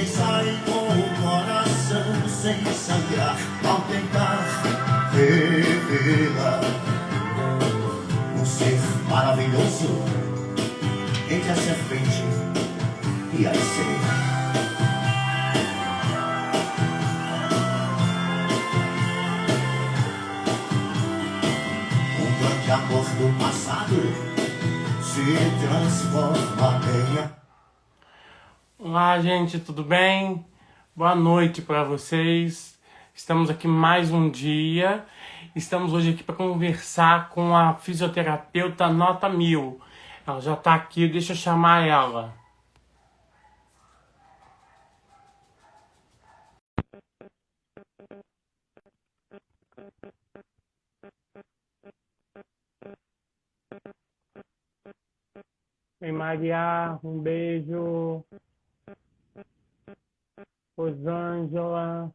Quem sai com o coração sem sangrar ao tentar revelar um ser maravilhoso entre a serpente e a sereia. Um grande amor do passado se transforma em... Olá, gente, tudo bem? Boa noite para vocês. Estamos aqui mais um dia. Estamos hoje aqui para conversar com a fisioterapeuta nota 1000. Ela já está aqui, deixa eu chamar ela. Oi, Maria, um beijo. Rosângela.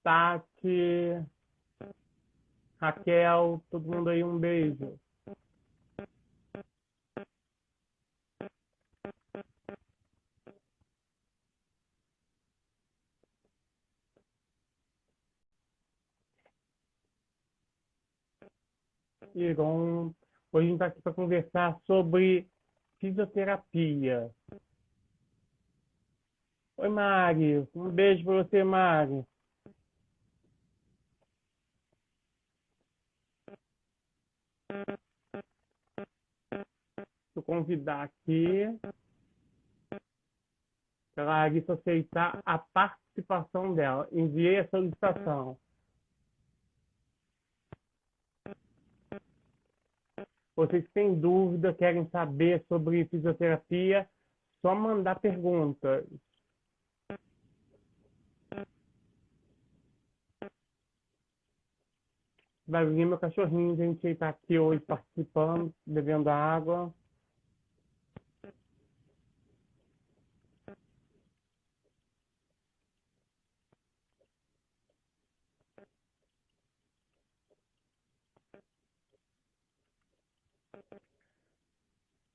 Tati. Raquel, todo mundo aí, um beijo. Iron. Hoje a gente está aqui para conversar sobre fisioterapia. Oi, Mari. Um beijo para você, Mari. Vou convidar aqui para a Larissa aceitar a participação dela. Enviei a solicitação. Vocês que têm dúvida, querem saber sobre fisioterapia, só mandar perguntas. Vai vir meu cachorrinho, gente, ele está aqui hoje participando, bebendo água.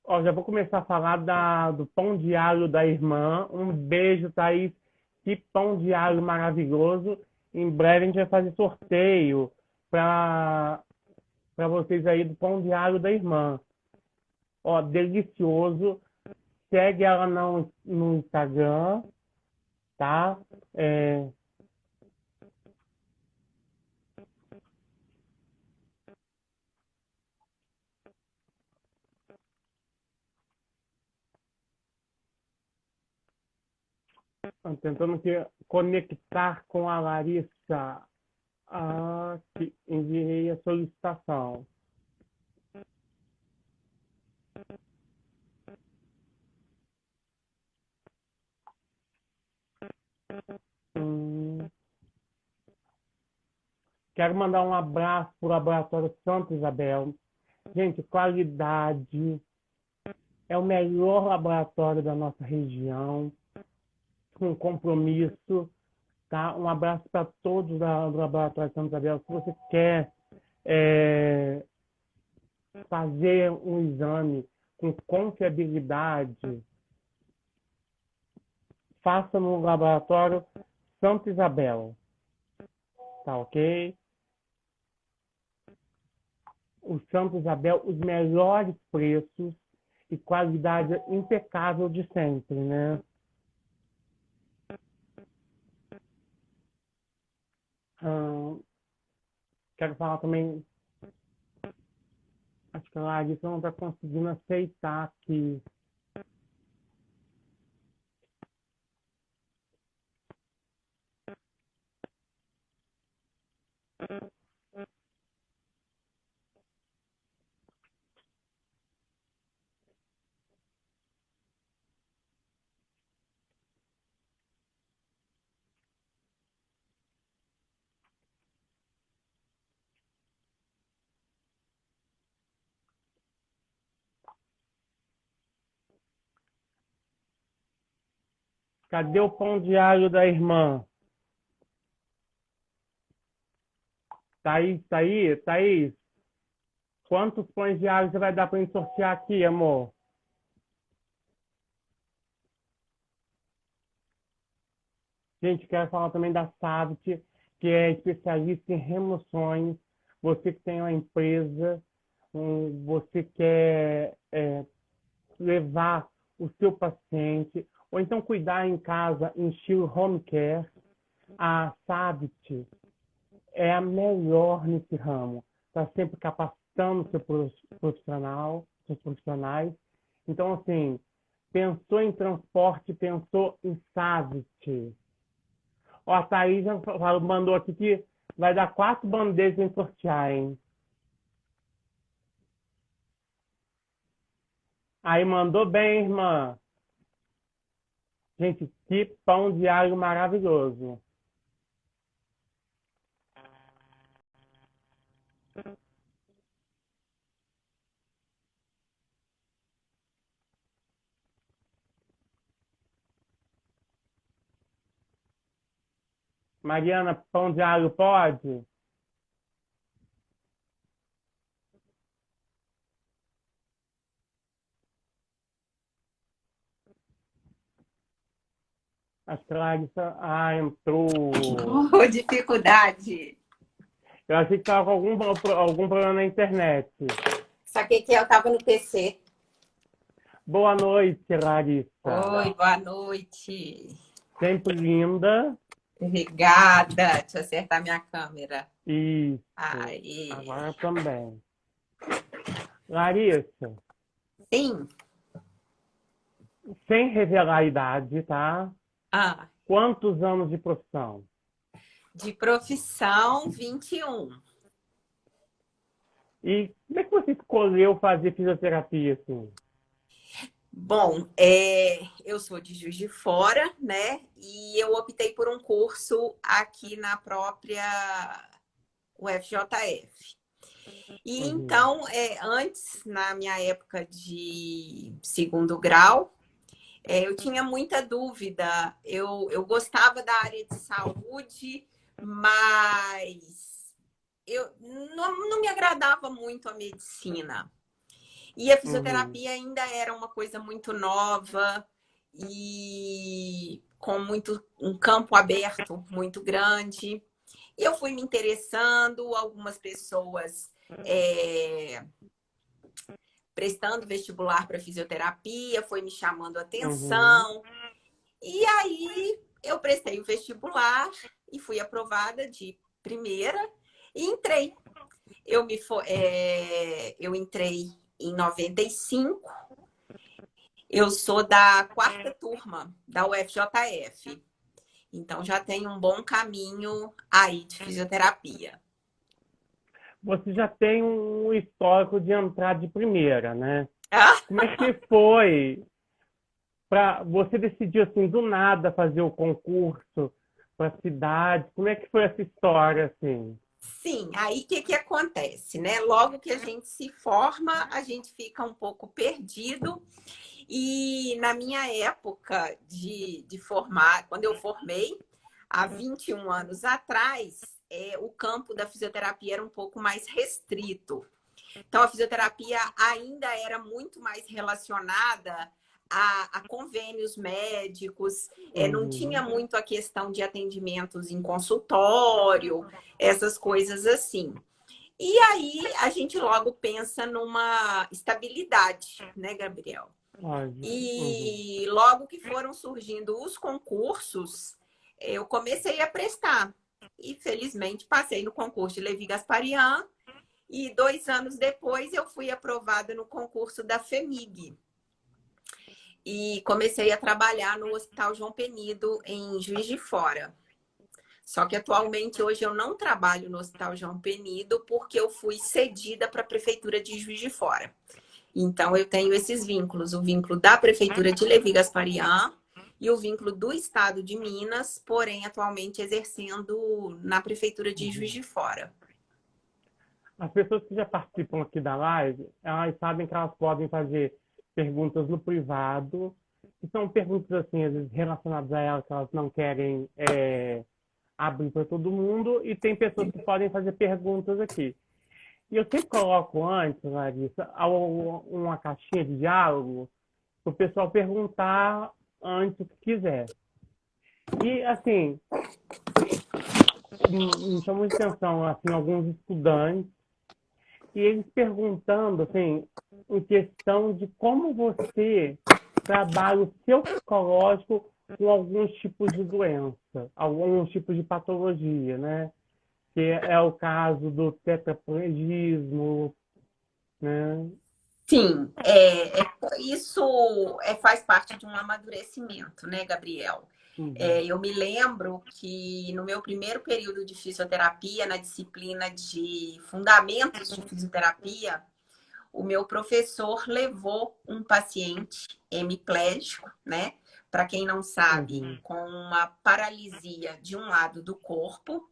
Ó, já vou começar a falar do pão de alho da irmã. Um beijo, Thaís. Que pão de alho maravilhoso. Em breve a gente vai fazer sorteio para vocês aí do pão de alho da irmã. Ó, delicioso. Segue ela no Instagram, tá? Tentando aqui conectar com a Larissa. Que enviei a solicitação. Quero mandar um abraço para o Laboratório Santa Isabel. Gente, qualidade. É o melhor laboratório da nossa região. Com compromisso. Tá? Um abraço para todos do Laboratório Santa Isabel. Se você quer fazer um exame com confiabilidade, faça no Laboratório Santa Isabel. Tá ok? O Santa Isabel, os melhores preços e qualidade impecável de sempre, né? Quero falar também, acho que a Larissa não está conseguindo aceitar aqui. Cadê o pão de alho da irmã? Thaís, Thaís, Thaís, quantos pães diários você vai dar para gente sortear aqui, amor? Gente, quero falar também da Savit, que é especialista em remoções. Você que tem uma empresa, você quer levar o seu paciente, ou então cuidar em casa em estilo home care, a Savit é a melhor nesse ramo. Está sempre capacitando seus profissionais. Então, assim, pensou em transporte, pensou em Savit. Ó, a Thaís já mandou aqui que vai dar 4 bandejas em sortear, hein? Aí mandou bem, irmã. Gente, que pão de alho maravilhoso. Mariana, pão de alho pode? Acho que a Larissa... Ah, entrou. Oh, dificuldade. Eu achei que estava com algum problema na internet. Saquei que eu tava no PC. Boa noite, Larissa. Oi, boa noite. Sempre linda. Obrigada. Deixa eu acertar minha câmera. Isso. Aí. Agora também. Larissa, Sim. sem revelar a idade, tá? Ah, Quantos anos de profissão? de profissão, 21. E como é que você escolheu fazer fisioterapia, assim? Bom, eu sou de Juiz de Fora, né? E eu optei por um curso aqui na própria UFJF. E então, antes, na minha época de segundo grau, eu tinha muita dúvida. Eu gostava da área de saúde, mas eu não me agradava muito a medicina. E a fisioterapia ainda era uma coisa muito nova e com um campo aberto muito grande. E eu fui me interessando, algumas pessoas prestando vestibular para fisioterapia, foi me chamando a atenção. E aí eu prestei o vestibular e fui aprovada de primeira e entrei. Eu entrei em 95. Eu sou da 4ª turma da UFJF. Então já tem um bom caminho aí de fisioterapia. Você já tem um histórico de entrar de primeira, né? Ah, Como é que foi para você decidir assim do nada fazer o concurso para a cidade? Como é que foi essa história assim? sim, aí o que acontece, né? Logo que a gente se forma, a gente fica um pouco perdido. E na minha época de formar, quando eu formei, há 21 anos atrás, o campo da fisioterapia era um pouco mais restrito. Então, a fisioterapia ainda era muito mais relacionada a convênios médicos, não tinha muito a questão de atendimentos em consultório, essas coisas assim. E aí a gente logo pensa numa estabilidade, né, Gabriel? E logo que foram surgindo os concursos, eu comecei a prestar. E felizmente passei no concurso de Levi Gasparian. E 2 anos depois eu fui aprovada no concurso da FEMIG. E comecei a trabalhar no Hospital João Penido, em Juiz de Fora. Só que atualmente hoje eu não trabalho no Hospital João Penido porque eu fui cedida para a Prefeitura de Juiz de Fora. Então eu tenho esses vínculos, o vínculo da Prefeitura de Levi Gasparian e o vínculo do Estado de Minas, porém atualmente exercendo na Prefeitura de Juiz de Fora. As pessoas que já participam aqui da live, elas sabem que elas podem fazer perguntas no privado, que são perguntas assim, às vezes relacionadas a elas que elas não querem abrir para todo mundo e tem pessoas que podem fazer perguntas aqui. E eu sempre coloco antes, Larissa, uma caixinha de diálogo para o pessoal perguntar antes o que quiser. E, assim, me chamou de atenção, assim, alguns estudantes, e eles perguntando, assim, em questão de como você trabalha o seu psicológico com alguns tipos de doença, alguns tipos de patologia, né? Que é o caso do tetraplegismo, né? Sim, isso faz parte de um amadurecimento, né, Gabriel? Uhum. Eu me lembro que no meu primeiro período de fisioterapia, na disciplina de Fundamentos de Fisioterapia, o meu professor levou um paciente hemiplégico, né? Para quem não sabe, com uma paralisia de um lado do corpo,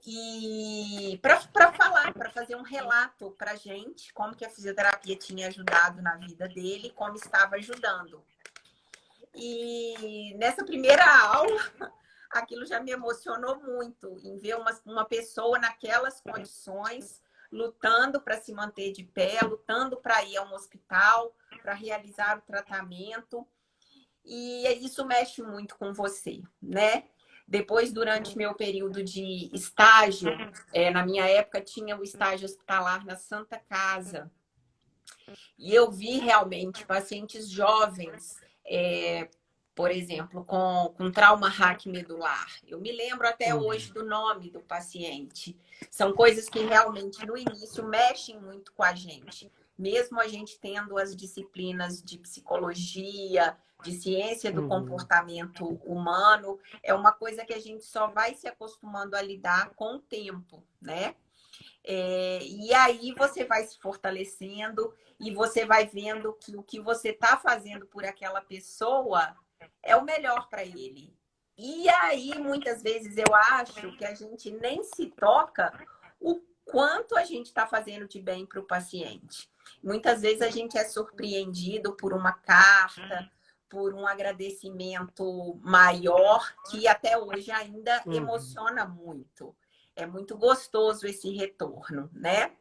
e para falar, para fazer um relato para a gente, como que a fisioterapia tinha ajudado na vida dele, como estava ajudando. E nessa primeira aula, aquilo já me emocionou muito, em ver uma pessoa naquelas condições, lutando para se manter de pé, lutando para ir a um hospital, para realizar o tratamento. E isso mexe muito com você, né? Depois, durante meu período de estágio, na minha época tinha o estágio hospitalar na Santa Casa. E eu vi realmente pacientes jovens, por exemplo, com trauma raquimedular. Eu me lembro até hoje do nome do paciente. São coisas que realmente no início mexem muito com a gente. Mesmo a gente tendo as disciplinas de psicologia, de ciência do comportamento humano, é uma coisa que a gente só vai se acostumando a lidar com o tempo, né? E aí você vai se fortalecendo e você vai vendo que o que você está fazendo por aquela pessoa é o melhor para ele. E aí, muitas vezes, eu acho que a gente nem se toca o quanto a gente está fazendo de bem para o paciente. Muitas vezes a gente é surpreendido por uma carta, por um agradecimento maior, que até hoje ainda emociona muito. É muito gostoso esse retorno, né?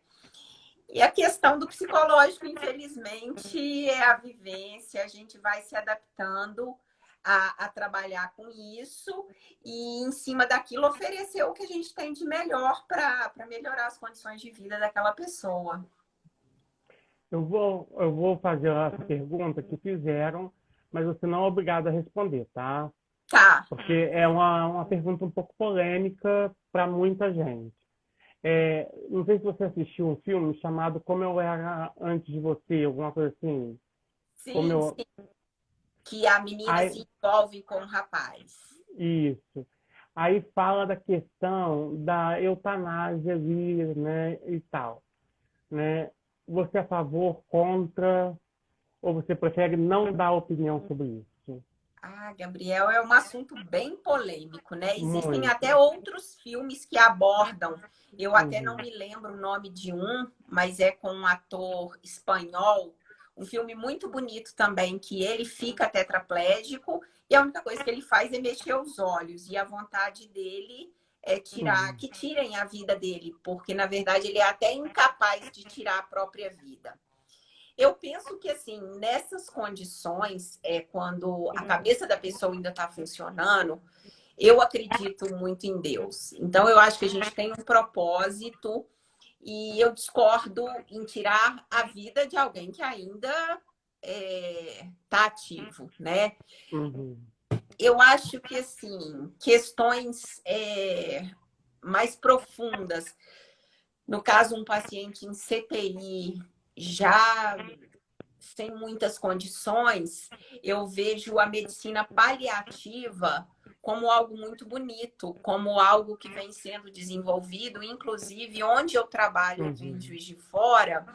E a questão do psicológico, infelizmente, é a vivência, a gente vai se adaptando a trabalhar com isso e, em cima daquilo, oferecer o que a gente tem de melhor para melhorar as condições de vida daquela pessoa. Eu vou fazer a pergunta que fizeram, mas você não é obrigado a responder, tá? Tá. Porque é uma pergunta um pouco polêmica para muita gente. Não sei se você assistiu um filme chamado Como Eu Era Antes de Você, alguma coisa assim. Sim, sim. Que a menina Aí, se envolve com o rapaz. isso. Aí fala da questão da eutanásia ali, né, e tal, né? Você é a favor, contra, ou você prefere não dar opinião sobre isso? Ah, Gabriel, é um assunto bem polêmico, né? Existem Muito. até outros filmes que abordam. Eu até não me lembro o nome de um, mas é com um ator espanhol. Um filme muito bonito também, que ele fica tetraplégico e a única coisa que ele faz é mexer os olhos. E a vontade dele é que tirem a vida dele, porque, na verdade, ele é até incapaz de tirar a própria vida. Eu penso que, assim, nessas condições, quando a cabeça da pessoa ainda está funcionando, eu acredito muito em Deus. Então, eu acho que a gente tem um propósito e eu discordo em tirar a vida de alguém que ainda está ativo, né? Eu acho que, assim, questões mais profundas, no caso, um paciente em CTI, já sem muitas condições, eu vejo a medicina paliativa como algo muito bonito, como algo que vem sendo desenvolvido, inclusive onde eu trabalho aqui em Juiz de Fora,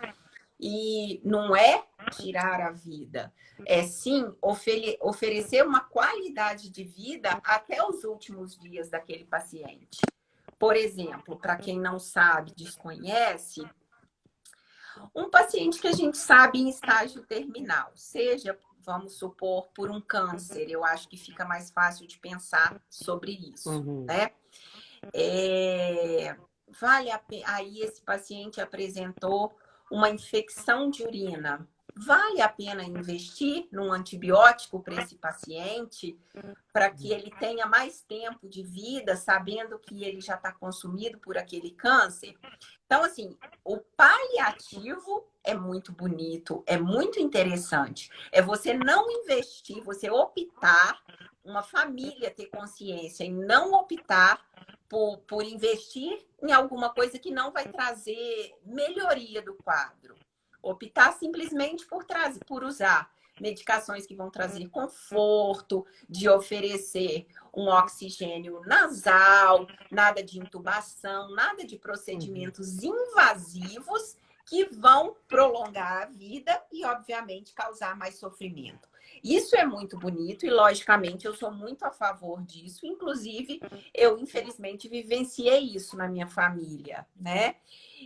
e não é tirar a vida, é sim oferecer uma qualidade de vida até os últimos dias daquele paciente. Por exemplo, para quem não sabe, desconhece, um paciente que a gente sabe em estágio terminal, seja, vamos supor, por um câncer. Eu acho que fica mais fácil de pensar sobre isso, né? Vale a pena. Aí esse paciente apresentou uma infecção de urina. Vale a pena investir num antibiótico para esse paciente, para que ele tenha mais tempo de vida, sabendo que ele já está consumido por aquele câncer? Então, assim, o paliativo é muito bonito, é muito interessante. É você não investir, você optar, uma família ter consciência e não optar por investir em alguma coisa que não vai trazer melhoria do quadro. Optar simplesmente por usar medicações que vão trazer conforto, de oferecer um oxigênio nasal, nada de intubação, nada de procedimentos invasivos que vão prolongar a vida e, obviamente, causar mais sofrimento. Isso é muito bonito e, logicamente, eu sou muito a favor disso. Inclusive, eu, infelizmente, vivenciei isso na minha família, né?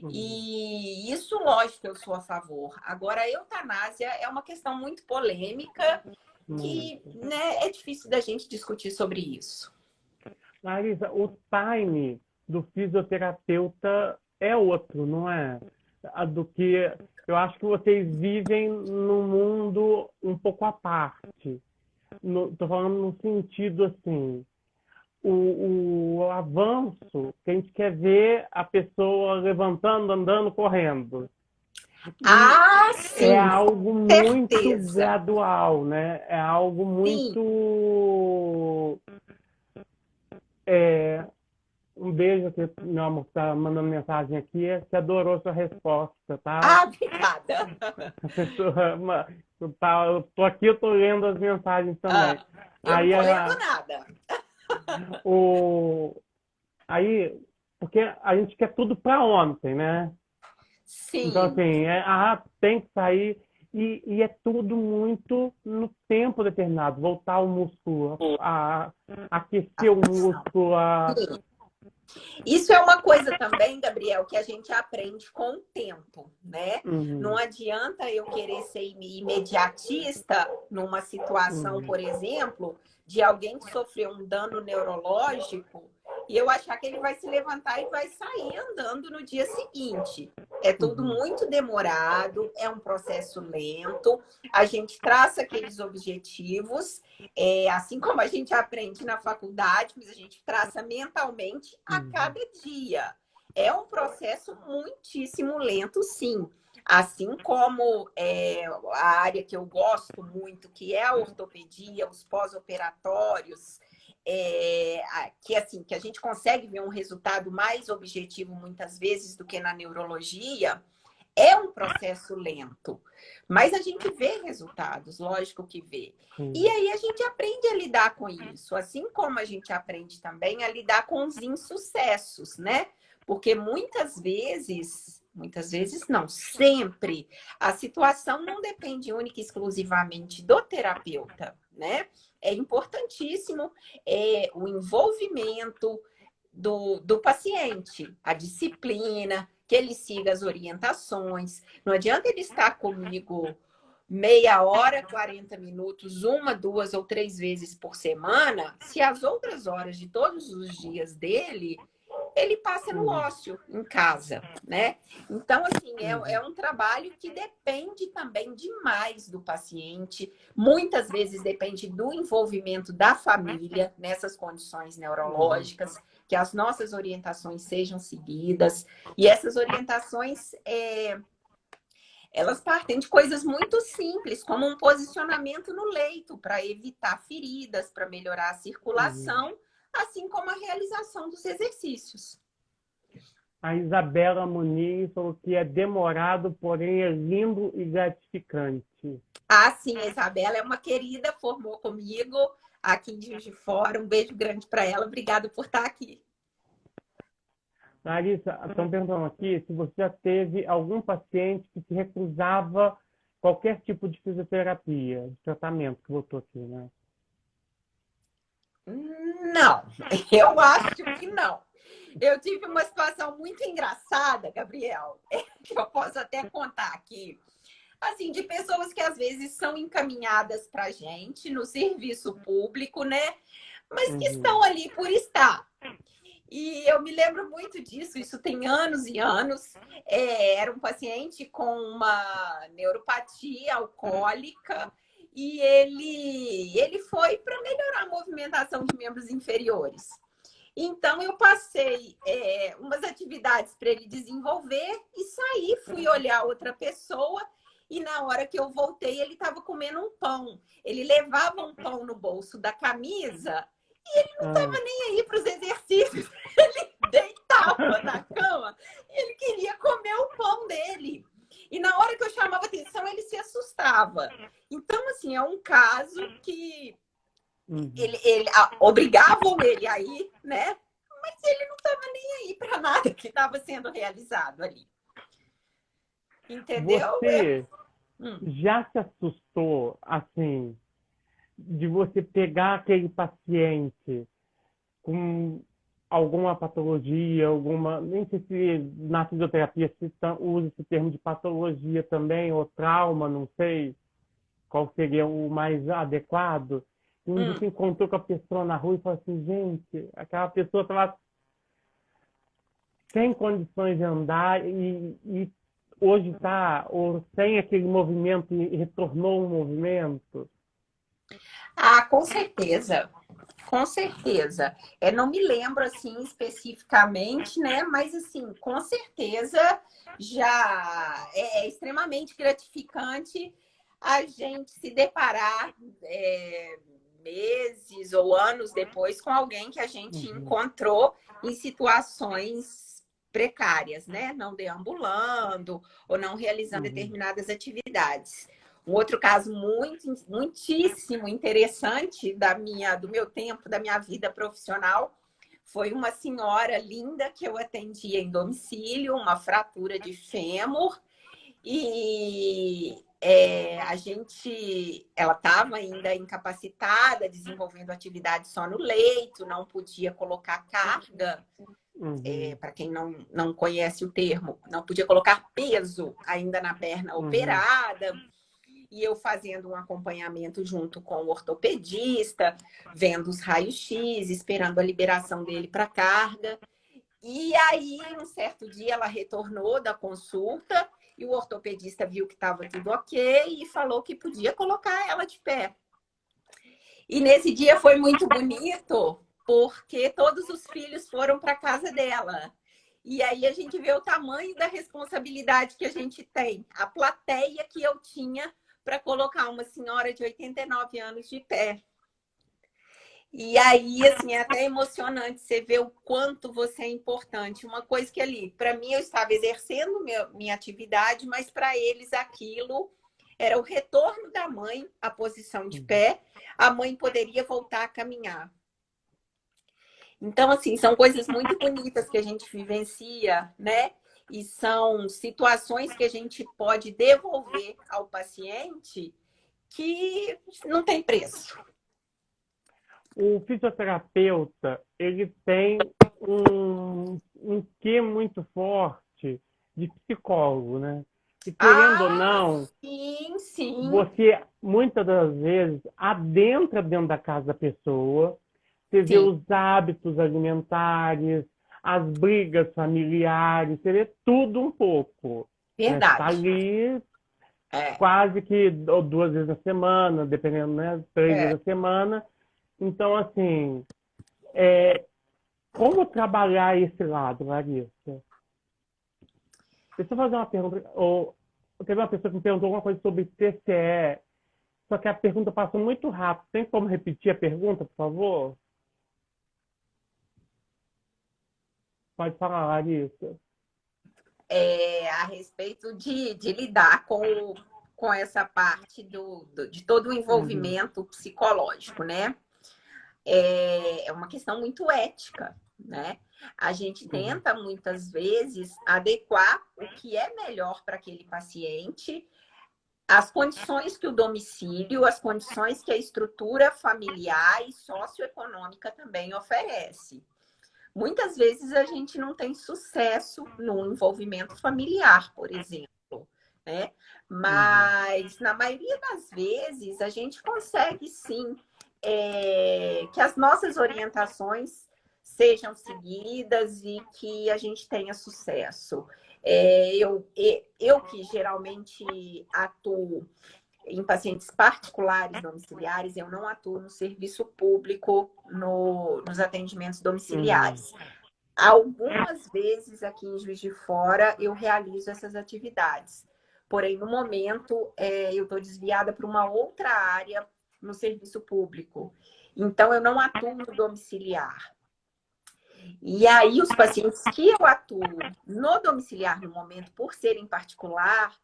E isso, lógico, eu sou a favor. Agora, a eutanásia é uma questão muito polêmica que, né, é difícil da gente discutir sobre isso. Larissa, o time do fisioterapeuta é outro, não é? Do que eu acho que vocês vivem num mundo um pouco à parte. Estou falando no sentido assim, o avanço que a gente quer ver a pessoa levantando, andando, correndo. Sim, é algo muito certeza. gradual, né? É algo muito... Um beijo que meu amor está mandando mensagem aqui, que adorou sua resposta, tá? Obrigada. A pessoa, eu tô aqui, eu tô lendo as mensagens também. Eu não tô lendo nada. Aí, porque a gente quer tudo para ontem, né? Sim. Então, assim, tem que sair. E é tudo muito no tempo determinado. Voltar o músculo, aquecer o músculo. Isso é uma coisa também, Gabriel, que a gente aprende com o tempo, né? Não adianta eu querer ser imediatista numa situação, por exemplo, de alguém que sofreu um dano neurológico e eu achar que ele vai se levantar e vai sair andando no dia seguinte. É tudo muito demorado, é um processo lento, a gente traça aqueles objetivos, assim como a gente aprende na faculdade, mas a gente traça mentalmente a cada dia. É um processo muitíssimo lento, sim. Assim como a área que eu gosto muito, que é a ortopedia, os pós-operatórios, que a gente consegue ver um resultado mais objetivo muitas vezes do que na neurologia, é um processo lento. Mas a gente vê resultados, lógico que vê. E aí a gente aprende a lidar com isso, assim como a gente aprende também a lidar com os insucessos, né? Porque muitas vezes não, sempre, a situação não depende única e exclusivamente do terapeuta, né? É importantíssimo o envolvimento do paciente, a disciplina, que ele siga as orientações. Não adianta ele estar comigo meia hora, 40 minutos, 1, 2 ou 3 vezes por semana, se as outras horas de todos os dias dele ele passa no ócio em casa, né? Então, assim, é um trabalho que depende também demais do paciente. Muitas vezes depende do envolvimento da família nessas condições neurológicas, que as nossas orientações sejam seguidas. E essas orientações, elas partem de coisas muito simples, como um posicionamento no leito para evitar feridas, para melhorar a circulação, assim como a realização dos exercícios. A Isabela Muniz falou que é demorado, porém é lindo e gratificante. Sim, a Isabela é uma querida, formou comigo aqui em Juiz de Fora. Um beijo grande para ela. Obrigada por estar aqui. Larissa, estão perguntando aqui se você já teve algum paciente que se recusava qualquer tipo de fisioterapia, de tratamento, que botou aqui, né? Não, eu acho que não. Eu tive uma situação muito engraçada, Gabriel, que eu posso até contar aqui. assim, de pessoas que às vezes são encaminhadas para a gente no serviço público, né? Mas que Uhum. estão ali por estar. E eu me lembro muito disso, isso tem anos e anos. Era um paciente com uma neuropatia alcoólica e ele foi para melhorar a movimentação de membros inferiores. Então, eu passei umas atividades para ele desenvolver e saí, fui olhar outra pessoa e na hora que eu voltei, ele estava comendo um pão. Ele levava um pão no bolso da camisa Ah, e aí para os exercícios. Ele deitava na cama e ele queria comer o pão dele. E na hora que eu chamava atenção, ele se assustava. Então, assim, é um caso que uhum. obrigavam ele a ir, né? Mas ele não estava nem aí para nada que estava sendo realizado ali. Entendeu? Você Hum. já se assustou, assim, de você pegar aquele paciente com alguma patologia, alguma, nem sei se na fisioterapia se usa esse termo de patologia também, ou trauma, não sei qual seria o mais adequado, e um dia Hum. você encontrou com a pessoa na rua e falou assim, gente, aquela pessoa estava sem condições de andar e hoje está, ou sem aquele movimento e retornou um movimento. Ah, com certeza. Com certeza. Não me lembro assim especificamente, né? Mas assim, com certeza já é extremamente gratificante a gente se deparar meses ou anos depois com alguém que a gente Uhum, encontrou em situações precárias, né? Não deambulando ou não realizando uhum, determinadas atividades. Um outro caso muitíssimo interessante do meu tempo, da minha vida profissional, foi uma senhora linda que eu atendia em domicílio, uma fratura de fêmur, e ela estava ainda incapacitada, desenvolvendo atividade só no leito, não podia colocar carga, uhum, para quem não conhece o termo, não podia colocar peso ainda na perna uhum, operada. E eu fazendo um acompanhamento junto com o ortopedista, vendo os raios-x, esperando a liberação dele para carga. E aí, um certo dia, ela retornou da consulta e o ortopedista viu que estava tudo ok e falou que podia colocar ela de pé. E nesse dia foi muito bonito, porque todos os filhos foram para casa dela. E aí a gente vê o tamanho da responsabilidade que a gente tem, a plateia que eu tinha para colocar uma senhora de 89 anos de pé. E aí, assim, é até emocionante você ver o quanto você é importante. Uma coisa que ali, para mim, eu estava exercendo minha atividade, mas para eles aquilo era o retorno da mãe à posição de uhum. pé. A mãe poderia voltar a caminhar. Então, assim, são coisas muito bonitas que a gente vivencia, né? E são situações que a gente pode devolver ao paciente que não tem preço. O fisioterapeuta, ele tem um quê muito forte de psicólogo, né? E querendo ou Ah, não, sim, sim. você muitas das vezes adentra dentro da casa da pessoa, você vê Sim, os hábitos alimentares, as brigas familiares, você vê tudo um pouco, né? Você está verdade. ali É, quase que 2 vezes na semana, dependendo, né? 3 vezes é. na semana. Então, assim, é, como trabalhar esse lado, Larissa? Deixa eu fazer uma pergunta. Teve uma pessoa que me perguntou alguma coisa sobre TCE, só que a pergunta passou muito rápido. Tem como repetir a pergunta, por favor? Pode falar, Larissa. A respeito de lidar com essa parte de todo o Uhum, envolvimento psicológico, né? É uma questão muito ética, né? A gente uhum, tenta muitas vezes adequar o que é melhor para aquele paciente, as condições que o domicílio, as condições que a estrutura familiar e socioeconômica também oferece. Muitas vezes a gente não tem sucesso no envolvimento familiar, por exemplo. né? Mas, na maioria das vezes, a gente consegue, sim, que as nossas orientações sejam seguidas e que a gente tenha sucesso. Eu que geralmente atuo em pacientes particulares domiciliares, eu não atuo no serviço público nos atendimentos domiciliares. Algumas vezes aqui em Juiz de Fora eu realizo essas atividades. Porém, no momento, eu estou desviada para uma outra área no serviço público. Então, eu não atuo no domiciliar. E aí, os pacientes que eu atuo no domiciliar no momento, por serem particular,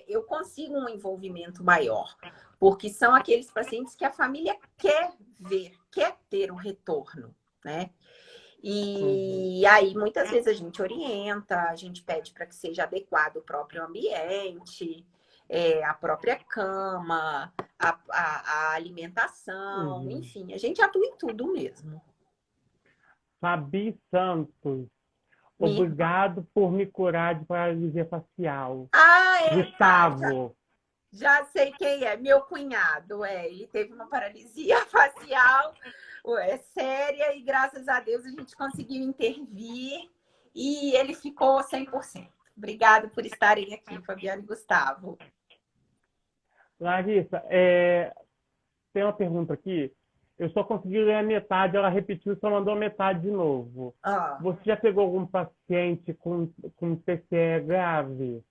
eu consigo um envolvimento maior. Porque são aqueles pacientes que a família quer ver, quer ter o retorno, né? E aí, muitas vezes, a gente orienta, a gente pede para que seja adequado o próprio ambiente, a própria cama, a alimentação, enfim, a gente atua em tudo mesmo. Fabi Santos, obrigado por me curar de paralisia facial. Gustavo. Já sei quem é, meu cunhado, ele teve uma paralisia facial séria e graças a Deus a gente conseguiu intervir e ele ficou 100%. Obrigado por estarem aqui, Fabiana e Gustavo. Larissa, tem uma pergunta aqui. Eu só consegui ler a metade, ela repetiu, só mandou a metade de novo. Você já pegou algum paciente com TCE grave?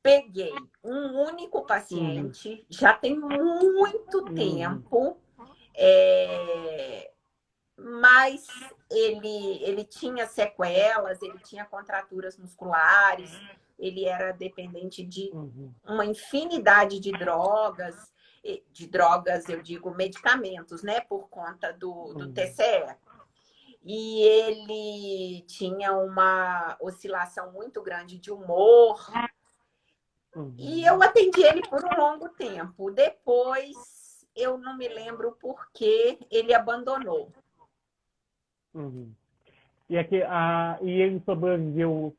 Peguei um único paciente, já tem muito tempo, mas ele tinha sequelas, ele tinha contraturas musculares, ele era dependente de uma infinidade de drogas, eu digo medicamentos, né, por conta do TCE. E ele tinha uma oscilação muito grande de humor. E eu atendi ele por um longo tempo. Depois, eu não me lembro por que ele abandonou. E ele sobreviveu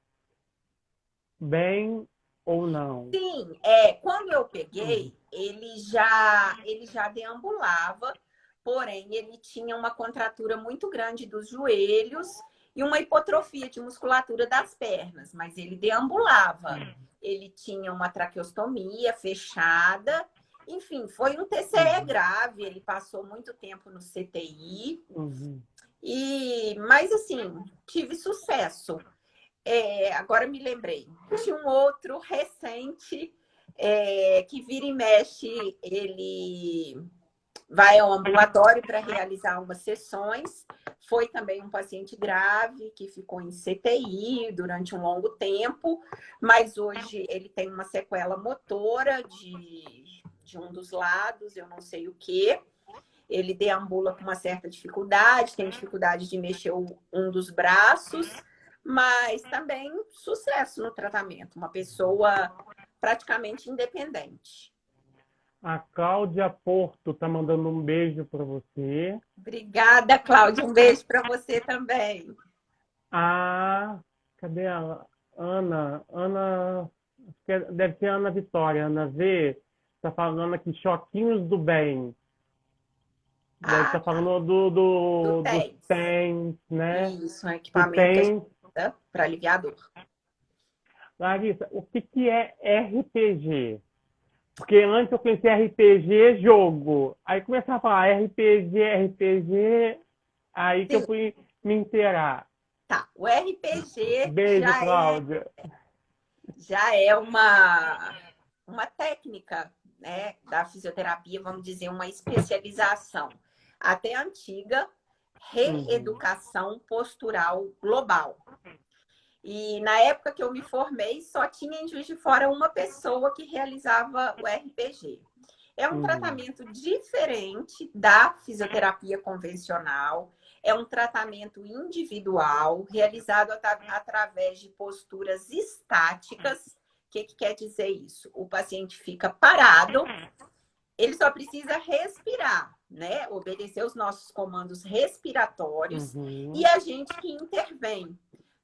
bem ou não? Sim, quando eu peguei, ele já deambulava, porém ele tinha uma contratura muito grande dos joelhos e uma hipotrofia de musculatura das pernas, mas ele deambulava. Ele tinha uma traqueostomia fechada, enfim, foi um TCE grave, ele passou muito tempo no CTI, mas assim, tive sucesso. Agora me lembrei de um outro recente que vira e mexe, ele vai ao ambulatório para realizar algumas sessões. Foi também um paciente grave que ficou em CTI durante um longo tempo, mas hoje ele tem uma sequela motora de um dos lados, eu não sei o que. Ele deambula com uma certa dificuldade, tem dificuldade de mexer um dos braços, mas também sucesso no tratamento, uma pessoa praticamente independente. A Cláudia Porto está mandando um beijo para você. Obrigada, Cláudia. Um beijo para você também. Cadê ela? Ana, deve ser Ana Vitória. Ana V está falando aqui, choquinhos do bem. Deve estar falando do TENS, né? Isso, um equipamento para aliviar a dor. Larissa, o que é RPG? Porque antes eu conhecia RPG jogo. Aí começava a falar RPG, aí que eu fui me inteirar. Tá, o RPG Beijo, Cláudia. Já é uma técnica, né, da fisioterapia, vamos dizer, uma especialização até antiga, reeducação postural global. E na época que eu me formei, só tinha em Juiz de Fora uma pessoa que realizava o RPG. É um tratamento diferente da fisioterapia convencional, é um tratamento individual, realizado através de posturas estáticas. O que quer dizer isso? O paciente fica parado, ele só precisa respirar, né? Obedecer os nossos comandos respiratórios e a gente que intervém.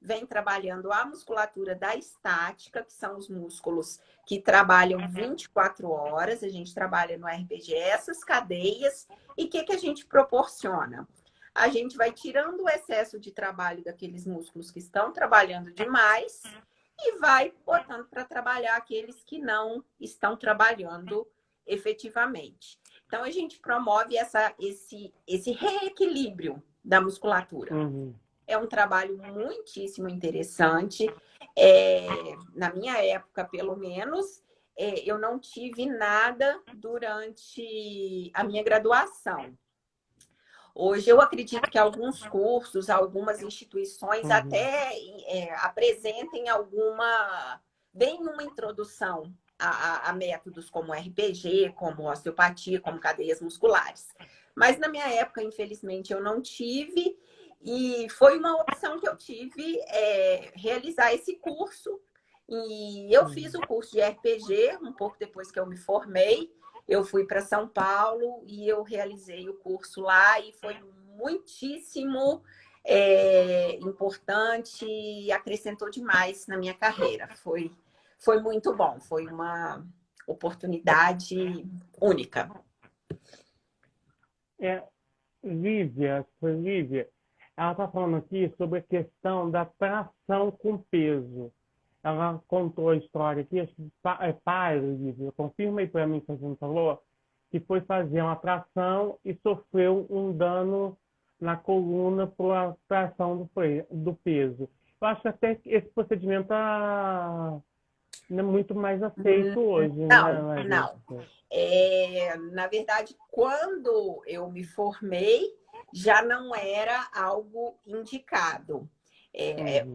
vem trabalhando a musculatura da estática, que são os músculos que trabalham 24 horas. A gente trabalha no RPG essas cadeias. E o que a gente proporciona? A gente vai tirando o excesso de trabalho daqueles músculos que estão trabalhando demais e vai botando para trabalhar aqueles que não estão trabalhando efetivamente. Então, a gente promove esse reequilíbrio da musculatura. Uhum. É um trabalho muitíssimo interessante. Na minha época, pelo menos, eu não tive nada durante a minha graduação. Hoje, eu acredito que alguns cursos, algumas instituições até apresentem bem uma introdução a métodos como RPG, como osteopatia, como cadeias musculares. Mas na minha época, infelizmente, eu não tive. E foi uma opção que eu tive, realizar esse curso. E eu fiz o curso de RPG um pouco depois que eu me formei. Eu fui para São Paulo e eu realizei o curso lá e foi muitíssimo importante e acrescentou demais na minha carreira. Foi muito bom, foi uma oportunidade única. Lívia, ela está falando aqui sobre a questão da tração com peso. Ela contou a história aqui, acho que pai, Lívia, confirma aí para mim que a gente falou, que foi fazer uma tração e sofreu um dano na coluna por a tração do peso. Eu acho até que esse procedimento é muito mais aceito hoje, Não, né? não. Na verdade, quando eu me formei, já não era algo indicado.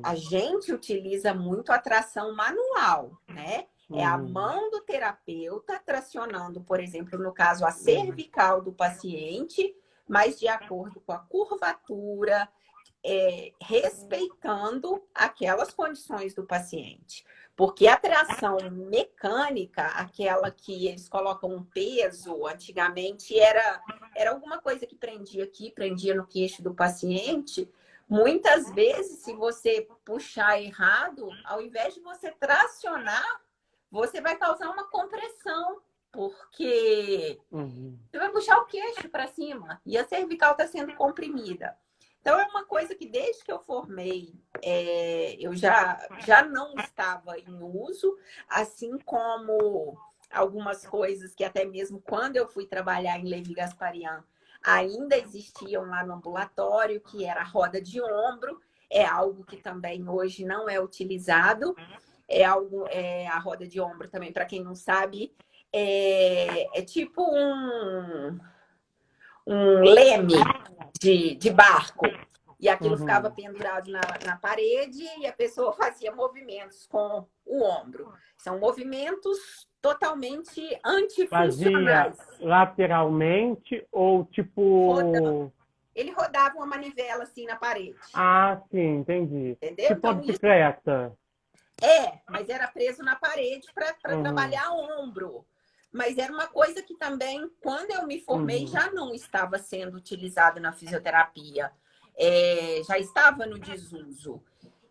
A gente utiliza muito a tração manual, né? É a mão do terapeuta tracionando, por exemplo, no caso, a cervical do paciente, mas de acordo com a curvatura, respeitando aquelas condições do paciente. Porque a tração mecânica, aquela que eles colocam um peso, antigamente era alguma coisa que prendia aqui, prendia no queixo do paciente. Muitas vezes, se você puxar errado, ao invés de você tracionar, você vai causar uma compressão, porque você vai puxar o queixo para cima e a cervical está sendo comprimida. Então, é uma coisa que desde que eu formei, eu já não estava em uso, assim como algumas coisas que até mesmo quando eu fui trabalhar em Levi Gasparian, ainda existiam lá no ambulatório, que era a roda de ombro, é algo que também hoje não é utilizado. A roda de ombro também, para quem não sabe, é tipo um leme de barco. E aquilo ficava pendurado na parede e a pessoa fazia movimentos com o ombro. São movimentos totalmente antifuncionais. Fazia lateralmente ou tipo... Ele rodava uma manivela assim na parede. Ah, sim, entendi. Entendeu? Tipo Então, a bicicleta. mas era preso na parede para trabalhar ombro. Mas era uma coisa que também, quando eu me formei, já não estava sendo utilizada na fisioterapia. Já estava no desuso.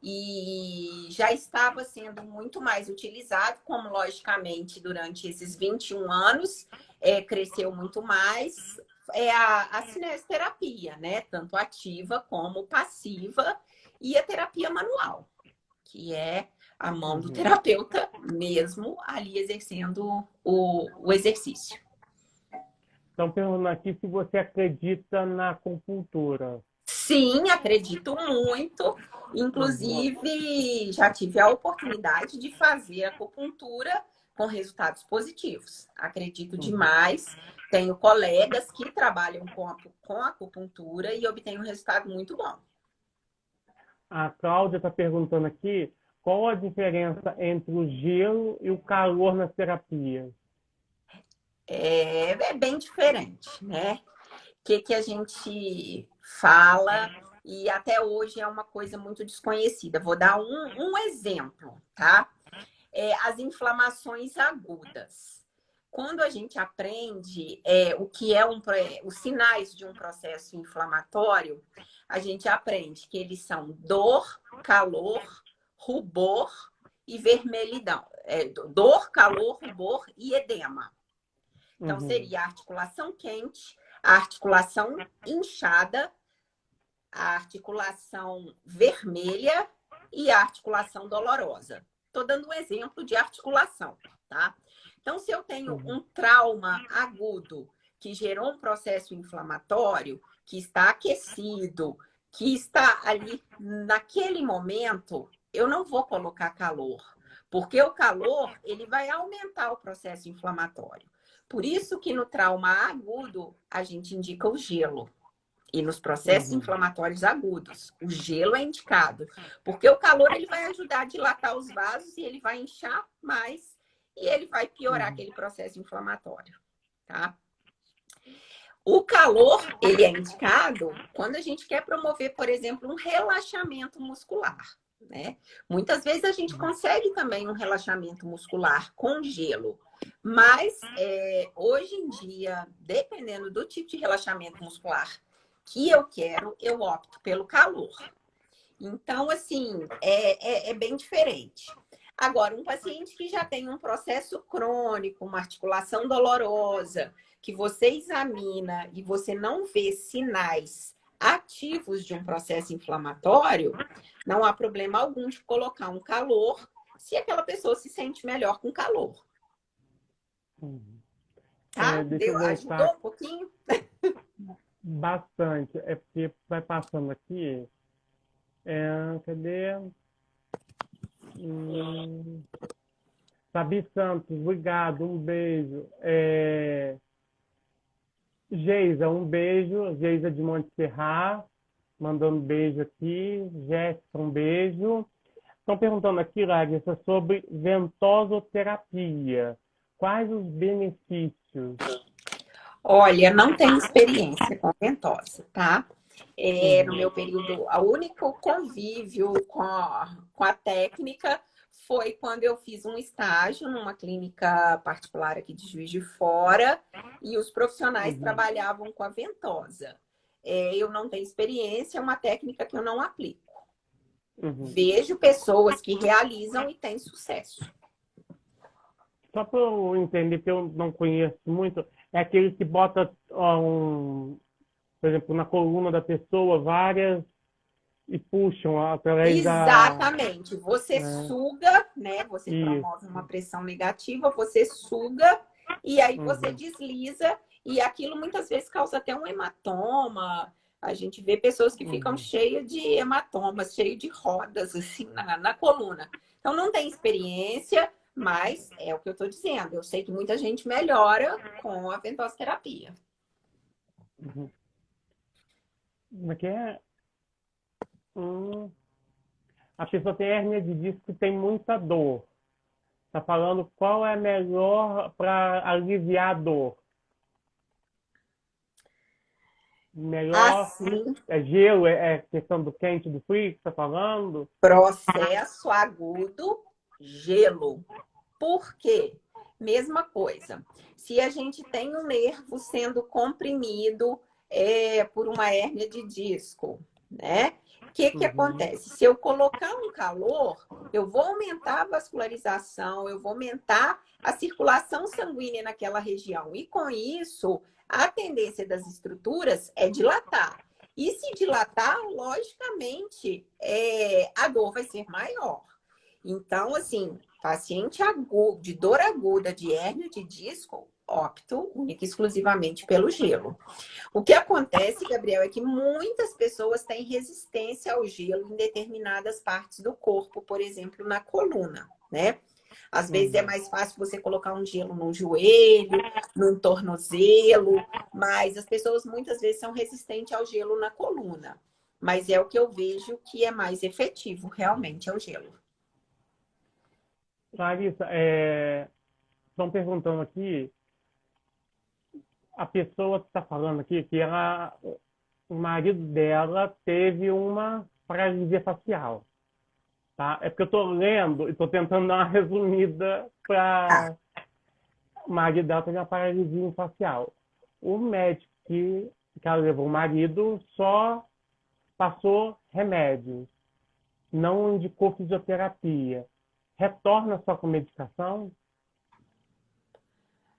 E já estava sendo muito mais utilizado, como, logicamente, durante esses 21 anos, cresceu muito mais. A cinesterapia, né? Tanto ativa como passiva. E a terapia manual, que é a mão do terapeuta mesmo ali exercendo o exercício. Estão perguntando aqui se você acredita na acupuntura. Sim, acredito muito. Inclusive, já tive a oportunidade de fazer acupuntura com resultados positivos. Acredito demais. Tenho colegas que trabalham com acupuntura e obtêm um resultado muito bom. A Cláudia está perguntando aqui qual a diferença entre o gelo e o calor nas terapias. É bem diferente, né? O que a gente fala e até hoje é uma coisa muito desconhecida. Vou dar um exemplo, tá? As inflamações agudas. Quando a gente aprende o que é os sinais de um processo inflamatório, a gente aprende que eles são dor, calor, rubor e vermelhidão. Dor, calor, rubor e edema. Então, seria a articulação quente, a articulação inchada, a articulação vermelha e a articulação dolorosa. Estou dando um exemplo de articulação, tá? Então, se eu tenho um trauma agudo que gerou um processo inflamatório, que está aquecido, que está ali naquele momento, eu não vou colocar calor, porque o calor ele vai aumentar o processo inflamatório. Por isso que no trauma agudo a gente indica o gelo. E nos processos inflamatórios agudos, o gelo é indicado, porque o calor ele vai ajudar a dilatar os vasos e ele vai inchar mais e ele vai piorar aquele processo inflamatório, tá? O calor, ele é indicado quando a gente quer promover, por exemplo, um relaxamento muscular, né? Muitas vezes a gente consegue também um relaxamento muscular com gelo, mas hoje em dia, dependendo do tipo de relaxamento muscular que eu quero, eu opto pelo calor. Então, assim, é bem diferente. Agora, um paciente que já tem um processo crônico, uma articulação dolorosa, que você examina e você não vê sinais ativos de um processo inflamatório, não há problema algum de colocar um calor se aquela pessoa se sente melhor com calor. Tá? Ajudou um pouquinho? Bastante. É porque vai passando aqui. Cadê? Sabi Santos, obrigado, um beijo. Geisa, um beijo. Geisa de Monte Serra, mandando um beijo aqui. Jéssica, um beijo. Estão perguntando aqui, Larissa, sobre ventosoterapia. Quais os benefícios? Olha, não tenho experiência com ventosa, tá? No meu período, o único convívio com a técnica foi quando eu fiz um estágio numa clínica particular aqui de Juiz de Fora e os profissionais trabalhavam com a ventosa. Eu não tenho experiência, é uma técnica que eu não aplico. Vejo pessoas que realizam e têm sucesso. Só para eu entender, que eu não conheço muito, é aquele que bota, por exemplo, na coluna da pessoa, várias e puxam através Exatamente. Você suga, né? Você promove uma pressão negativa, você suga e aí você desliza e aquilo muitas vezes causa até um hematoma. A gente vê pessoas que ficam cheias de hematomas, cheias de rodas assim na coluna. Então não tem experiência, mas é o que eu estou dizendo. Eu sei que muita gente melhora com a ventosoterapia. Como é que é? A pessoa tem hérnia de disco e tem muita dor. Está falando qual é melhor para aliviar a dor? Melhor Assim, é gelo, é questão do quente, do frio que está falando? processo agudo, gelo. Por quê? Mesma coisa. Se a gente tem um nervo sendo comprimido por uma hérnia de disco, né? O que acontece? Se eu colocar um calor, eu vou aumentar a vascularização, eu vou aumentar a circulação sanguínea naquela região. E com isso, a tendência das estruturas é dilatar. E se dilatar, logicamente, a dor vai ser maior. Então, assim, paciente de dor aguda de hérnia de disco, opto única e exclusivamente pelo gelo. O que acontece, Gabriel, é que muitas pessoas têm resistência ao gelo em determinadas partes do corpo, por exemplo, na coluna, né? Às vezes é mais fácil você colocar um gelo no joelho, num tornozelo, mas as pessoas muitas vezes são resistentes ao gelo na coluna. Mas é o que eu vejo que é mais efetivo, realmente, é o gelo. Larissa, estão perguntando aqui, a pessoa que está falando aqui, que o marido dela teve uma paralisia facial. Tá? É porque eu estou lendo e estou tentando dar uma resumida para... O marido dela teve uma paralisia facial. O médico que ela levou o marido só passou remédios. não indicou fisioterapia, retorna só com medicação?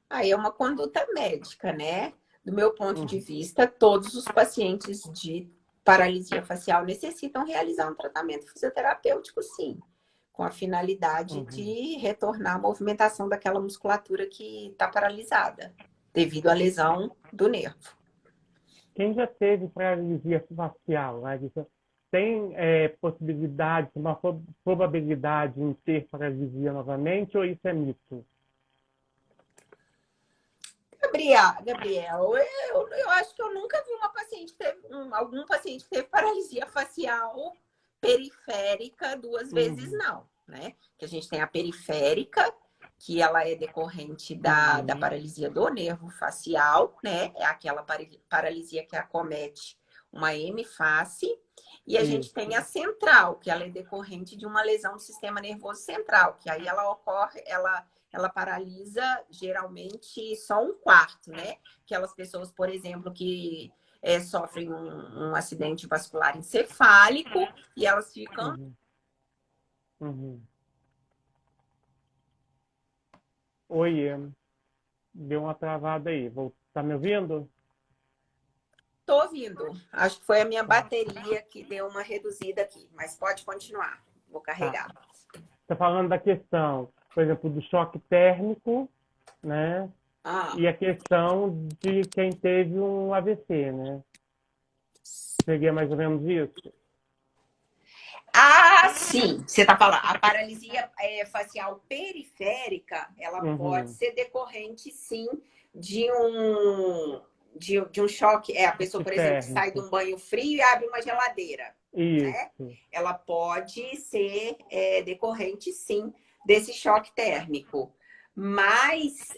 Aí é uma conduta médica, né? Do meu ponto de Uhum, vista, todos os pacientes de paralisia facial necessitam realizar um tratamento fisioterapêutico, sim, com a finalidade uhum. de retornar a movimentação daquela musculatura que está paralisada, devido à lesão do nervo. Quem já teve paralisia facial, né, tem possibilidade, uma probabilidade em ter paralisia novamente, ou isso é mito? Gabriel, eu acho que eu nunca vi uma paciente que teve, algum paciente que teve paralisia facial periférica duas vezes, Uhum, não, né? Que a gente tem a periférica, que ela é decorrente da uhum, paralisia do nervo facial, né? É aquela paralisia que acomete uma hemiface. E a gente tem a isso. central, que ela é decorrente de uma lesão do sistema nervoso central, que aí ela ocorre, ela paralisa geralmente só um quarto, né? Aquelas pessoas, por exemplo, que sofrem um acidente vascular encefálico e elas ficam. Uhum, uhum. Oi, deu uma travada aí. Tá me ouvindo? Tô ouvindo. Acho que foi a minha Tá, bateria que deu uma reduzida aqui, mas pode continuar. Vou tá. carregar. Tá falando da questão, por exemplo, do choque térmico, né? Ah, E a questão de quem teve um AVC, né? Seria mais ou menos isso? sim. Você está falando. A paralisia facial periférica, ela pode Uhum. ser decorrente, sim, de de um choque. É a pessoa, Que por exemplo, que sai de térmico. um banho frio e abre uma geladeira, né? Isso. Ela pode ser decorrente, sim, desse choque térmico. Mas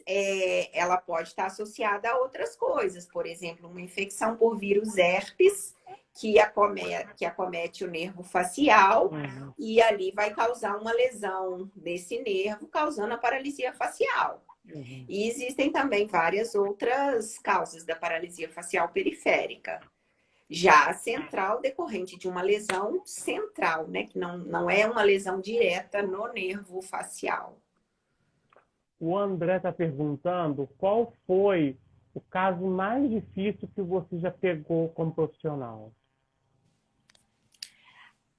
ela pode estar associada a outras coisas, por exemplo, uma infecção por vírus herpes que acomete o nervo facial Uhum. e ali vai causar uma lesão desse nervo, causando a paralisia facial. Uhum. E existem também várias outras causas da paralisia facial periférica. Já a central decorrente de uma lesão central, né? Que não é uma lesão direta no nervo facial. O André está perguntando qual foi o caso mais difícil que você já pegou como profissional.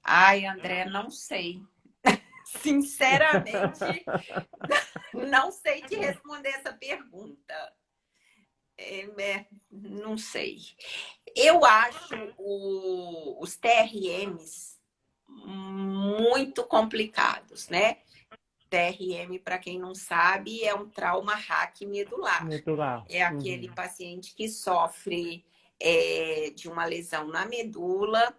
Ai, André, não sei. Sinceramente, não sei te responder essa pergunta. Não sei. Eu acho os TRMs muito complicados, né? TRM, para quem não sabe, é um trauma raquimedular. Muito lá. É aquele Uhum. paciente que sofre de uma lesão na medula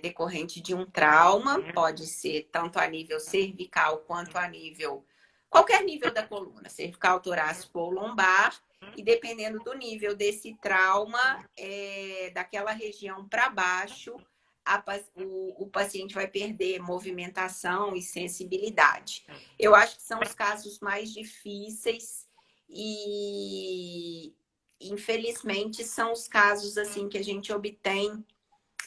decorrente de um trauma, pode ser tanto a nível cervical quanto a nível, qualquer nível da coluna, cervical, torácico ou lombar, e dependendo do nível desse trauma, daquela região para baixo, o paciente vai perder movimentação e sensibilidade. Eu acho que são os casos mais difíceis e, infelizmente, são os casos assim que a gente obtém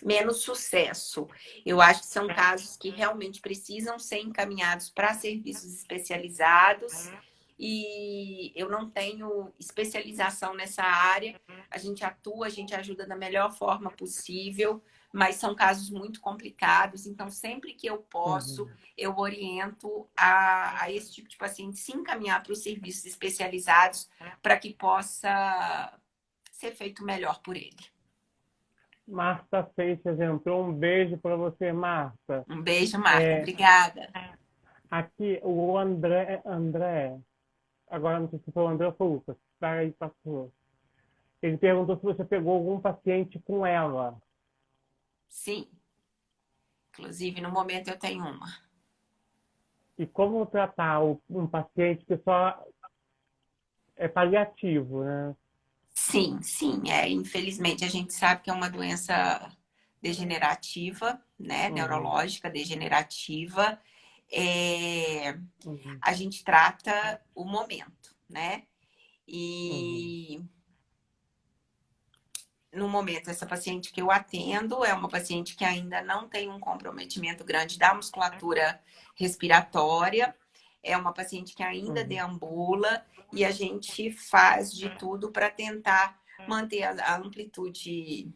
menos sucesso. Eu acho que são casos que realmente precisam ser encaminhados para serviços especializados e eu não tenho especialização nessa área. A gente atua, a gente ajuda da melhor forma possível, mas são casos muito complicados, então sempre que eu posso, Uhum. eu oriento a esse tipo de paciente se encaminhar para os serviços especializados para que possa ser feito melhor por ele. Marta Seixas entrou. Um beijo para você, Marta. Um beijo, Marta. É, Obrigada. aqui, o André, agora não sei se foi o André ou foi o Lucas, tá aí, passou. Ele perguntou se você pegou algum paciente com ela. Sim, inclusive no momento eu tenho uma. E como tratar um paciente que só é paliativo, né? Sim, sim. Infelizmente a gente sabe que é uma doença degenerativa, né? Uhum, Neurológica degenerativa. É, uhum, a gente trata o momento, né? uhum, E no momento, essa paciente que eu atendo é uma paciente que ainda não tem um comprometimento grande da musculatura respiratória, é uma paciente que ainda Uhum. deambula e a gente faz de tudo para tentar manter a amplitude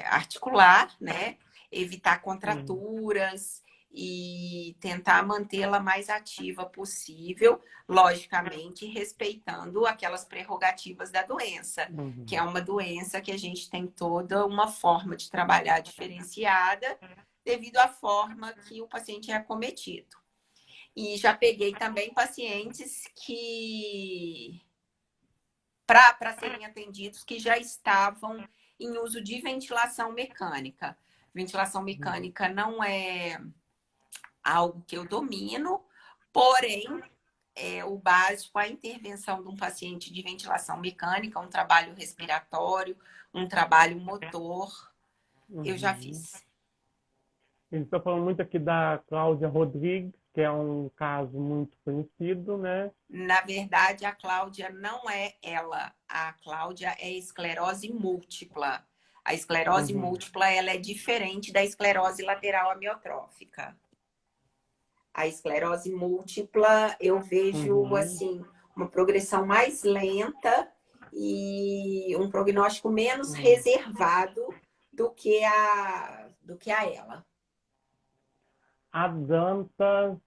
articular, né? Evitar contraturas e tentar mantê-la mais ativa possível, logicamente respeitando aquelas prerrogativas da doença, que é Uhum. uma doença que a gente tem toda uma forma de trabalhar diferenciada devido à forma que o paciente é acometido. E já peguei também pacientes que, para serem atendidos, que já estavam em uso de ventilação mecânica. Ventilação mecânica não é algo que eu domino, porém, o básico, a intervenção de um paciente de ventilação mecânica, um trabalho respiratório, um trabalho motor, eu já Uhum. fiz. Eles estão falando muito aqui da Cláudia Rodrigues, que é um caso muito conhecido, né? Na verdade, a Cláudia não é ela. A Cláudia é esclerose múltipla. A esclerose Uhum. múltipla, ela é diferente da esclerose lateral amiotrófica. A esclerose múltipla, eu vejo, Uhum. assim, uma progressão mais lenta e um prognóstico menos Uhum. reservado do que a ela. A Dantas,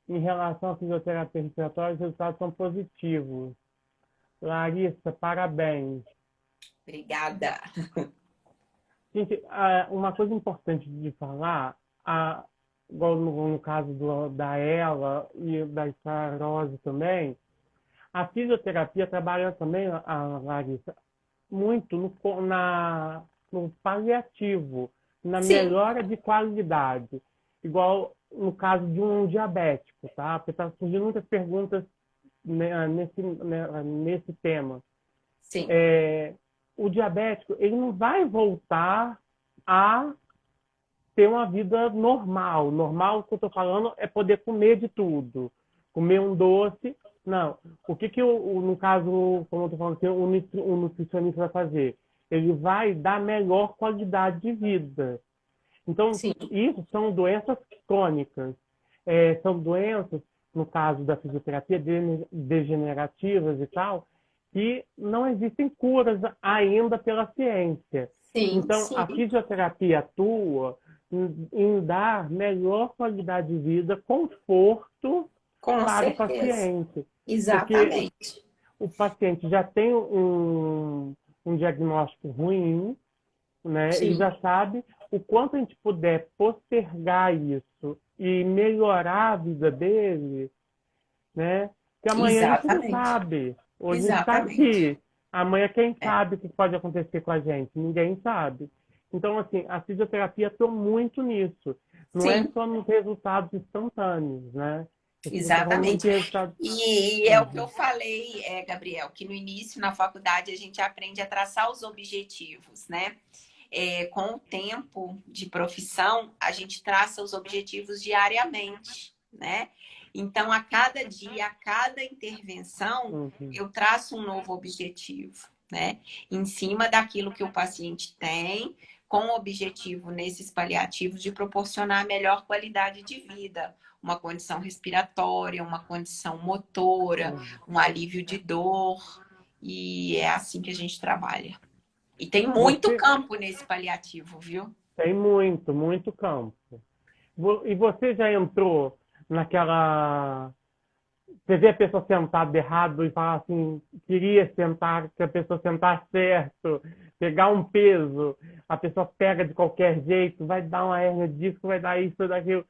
em relação à fisioterapia respiratória, os resultados são positivos. Larissa, parabéns. Obrigada. Gente, uma coisa importante de falar, igual no caso da ela e da esclerose também, a fisioterapia trabalha também, a Larissa, muito no paliativo, na Sim, melhora de qualidade. Igual no caso de um diabético, tá? Porque está surgindo muitas perguntas nesse tema. sim, É, o diabético, ele não vai voltar a ter uma vida normal. Normal, o que eu estou falando, é poder comer de tudo. Comer um doce. Não. O que no caso, como eu estou falando, o nutricionista vai fazer? Ele vai dar melhor qualidade de vida. Então, sim, isso são doenças crônicas. São doenças, no caso da fisioterapia, degenerativas e tal, que não existem curas ainda pela ciência. sim, Então, a sim, fisioterapia atua em dar melhor qualidade de vida, conforto com para o certeza. paciente. Porque Exatamente. o paciente já tem um diagnóstico ruim, né? Ele Sim, já sabe o quanto a gente puder postergar isso e melhorar a vida dele, né? Que amanhã a gente não exatamente. sabe. Hoje a gente está Exatamente. aqui. Amanhã quem É. sabe o que pode acontecer com a gente? Ninguém sabe. Então, assim, a fisioterapia atua muito nisso. Não é Sim, só nos resultados instantâneos, né? Você está falando muito exatamente. de resultados. E é o que Uhum. eu falei, Gabriel, que no início, na faculdade, a gente aprende a traçar os objetivos, né? Com o tempo de profissão, a gente traça os objetivos diariamente, né? Então, a cada dia, a cada intervenção, Uhum. eu traço um novo objetivo, né? Em cima daquilo que o paciente tem, com o objetivo nesses paliativos de proporcionar melhor qualidade de vida, uma condição respiratória, uma condição motora, Uhum. um alívio de dor, e é assim que a gente trabalha. E tem muito Você campo nesse paliativo, viu? tem muito, muito campo. E você já entrou naquela. Você vê a pessoa sentada errado e fala assim, queria sentar, que a pessoa sentar certo, pegar um peso, a pessoa pega de qualquer jeito, vai dar uma hérnia de disco, vai dar isso, daquilo.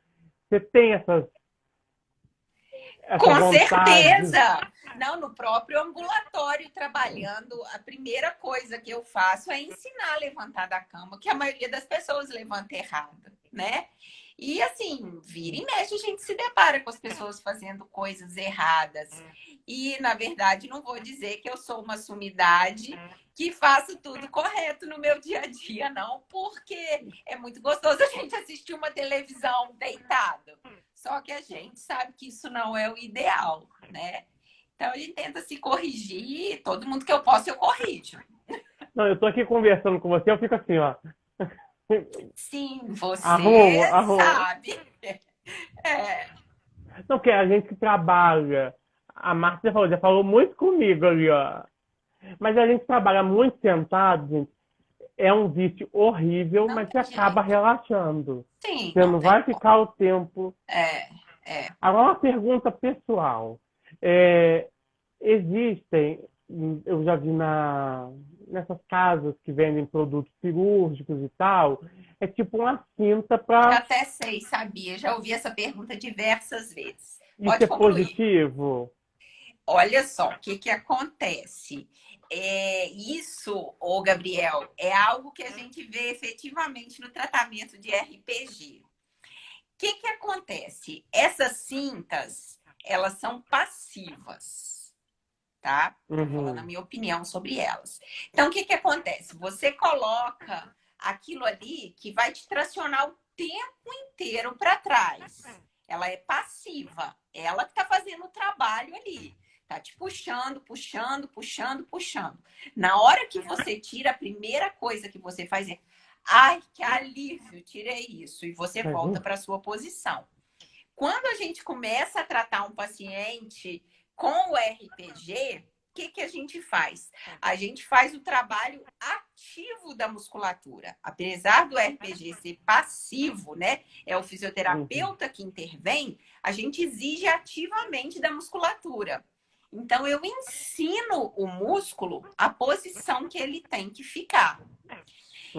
Você tem essa Com vontade? certeza! Não, no próprio ambulatório trabalhando, a primeira coisa que eu faço é ensinar a levantar da cama, que a maioria das pessoas levanta errado, né? E assim, vira e mexe, a gente se depara com as pessoas fazendo coisas erradas. E, na verdade, não vou dizer que eu sou uma sumidade que faço tudo correto no meu dia a dia, não, porque é muito gostoso a gente assistir uma televisão deitado. Só que a gente sabe que isso não é o ideal, né? Então, ele tenta se corrigir, todo mundo que eu posso, eu corrijo. Não, eu tô aqui conversando com você, eu fico assim, ó. Sim, você Arrumo, arrumo. sabe. É, Não, porque a gente que trabalha. A Márcia já falou muito comigo ali, ó. Mas a gente trabalha muito sentado, gente. É um vício horrível, não mas você tem acaba jeito. relaxando. Sim, Você não não tem vai como. ficar o tempo. É, é. Agora, uma pergunta pessoal. É, existem, eu já vi nessas casas que vendem produtos cirúrgicos e tal, é tipo uma cinta Já para. até sei, sabia. Já ouvi essa pergunta diversas vezes. Isso Pode é concluir. positivo? Olha só, o que que acontece? Isso, ô Gabriel, é algo que a gente vê efetivamente no tratamento de RPG. O que que acontece? Essas cintas, elas são passivas, tá? Tô falando a Uhum, minha opinião sobre elas. Então, o que que acontece? Você coloca aquilo ali que vai te tracionar o tempo inteiro para trás. Ela é passiva, ela que está fazendo o trabalho ali. Tá te puxando, puxando, puxando, puxando. Na hora que você tira, a primeira coisa que você faz é: ai, que alívio, tirei isso. E você volta uhum, para sua posição. Quando a gente começa a tratar um paciente com o RPG, o que que a gente faz? A gente faz o trabalho ativo da musculatura. Apesar do RPG ser passivo, né? É o uhum, fisioterapeuta que intervém, a gente exige ativamente da musculatura. Então, eu ensino o músculo a posição que ele tem que ficar.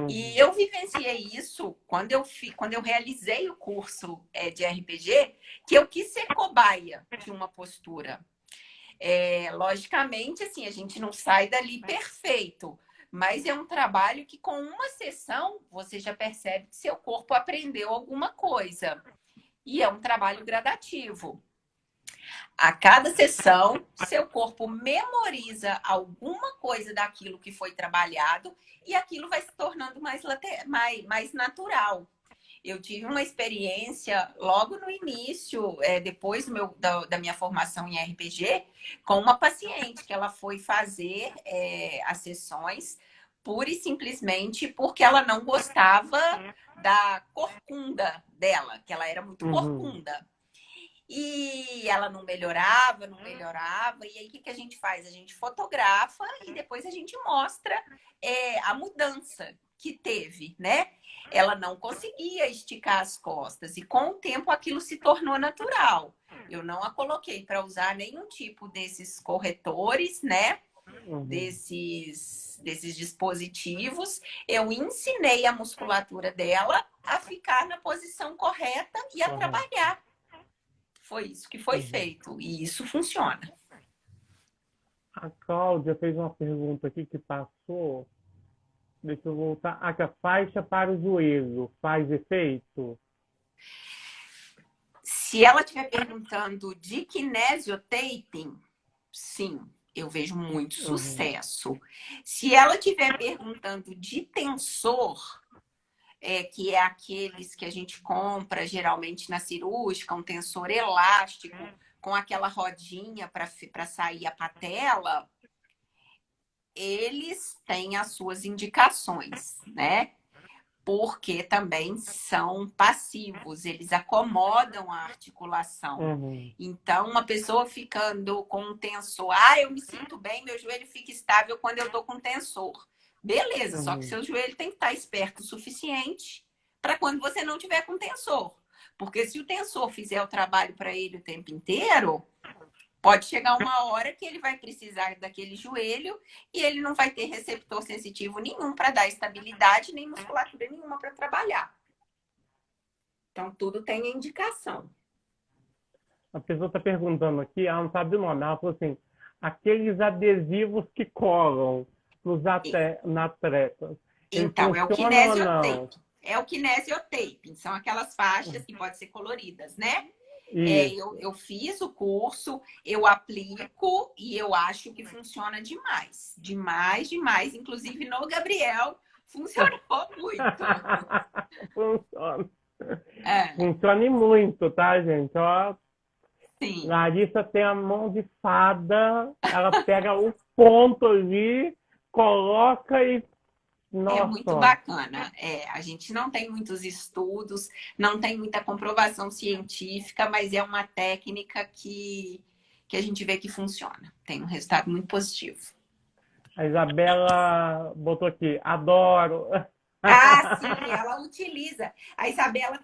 E uhum, eu vivenciei isso quando eu realizei o curso de RPG, que eu quis ser cobaia de uma postura. Logicamente, assim, a gente não sai dali perfeito, mas é um trabalho que com uma sessão você já percebe que seu corpo aprendeu alguma coisa. E é um trabalho gradativo. A cada sessão, seu corpo memoriza alguma coisa daquilo que foi trabalhado e aquilo vai se tornando mais natural. Eu tive uma experiência logo no início, depois da minha formação em RPG, com uma paciente que ela foi fazer as sessões pura e simplesmente porque ela não gostava da corcunda dela, que ela era muito uhum, corcunda. E ela não melhorava, não melhorava. E aí, o que que a gente faz? A gente fotografa e depois a gente mostra a mudança que teve, né? Ela não conseguia esticar as costas e com o tempo aquilo se tornou natural. Eu não a coloquei para usar nenhum tipo desses corretores, né? uhum, Desses dispositivos. Eu ensinei a musculatura dela a ficar na posição correta e a correto. trabalhar. Foi isso que foi Uhum. feito. E isso funciona. A Cláudia fez uma pergunta aqui que passou. Deixa eu voltar. Ah, que a faixa para o joelho faz efeito? Se ela estiver perguntando de kinesiotaping, sim, eu vejo muito Uhum, sucesso. Se ela estiver perguntando de tensor, que é aqueles que a gente compra geralmente na cirúrgica, um tensor elástico com aquela rodinha para sair a patela, eles têm as suas indicações, né? Porque também são passivos, eles acomodam a articulação. uhum, Então, uma pessoa ficando com um tensor, eu me sinto bem, meu joelho fica estável quando eu tô com tensor. Beleza, só que uhum, seu joelho tem que estar esperto o suficiente para quando você não tiver com tensor. Porque se o tensor fizer o trabalho para ele o tempo inteiro, pode chegar uma hora que ele vai precisar daquele joelho e ele não vai ter receptor sensitivo nenhum para dar estabilidade, nem musculatura nenhuma para trabalhar. Então, tudo tem indicação. A pessoa está perguntando aqui, ela não sabe o nome. Ela falou assim: aqueles adesivos que colam na atletas, eles Então, é o funcionam ou não? kinesiotape. É o kinesiotape. São aquelas faixas que podem ser coloridas, né? Isso. Eu fiz o curso, eu aplico e eu acho que funciona demais. Demais, demais. Inclusive no Gabriel, funcionou muito. Funciona. É, Funciona e muito, tá, gente? Ó, sim. Larissa tem a mão de fada, ela pega o ponto ali, coloca e... É muito Nossa, bacana. A gente não tem muitos estudos, não tem muita comprovação científica, mas é uma técnica que a gente vê que funciona. Tem um resultado muito positivo. a Isabela botou aqui, adoro. Ah, sim, ela utiliza. A Isabela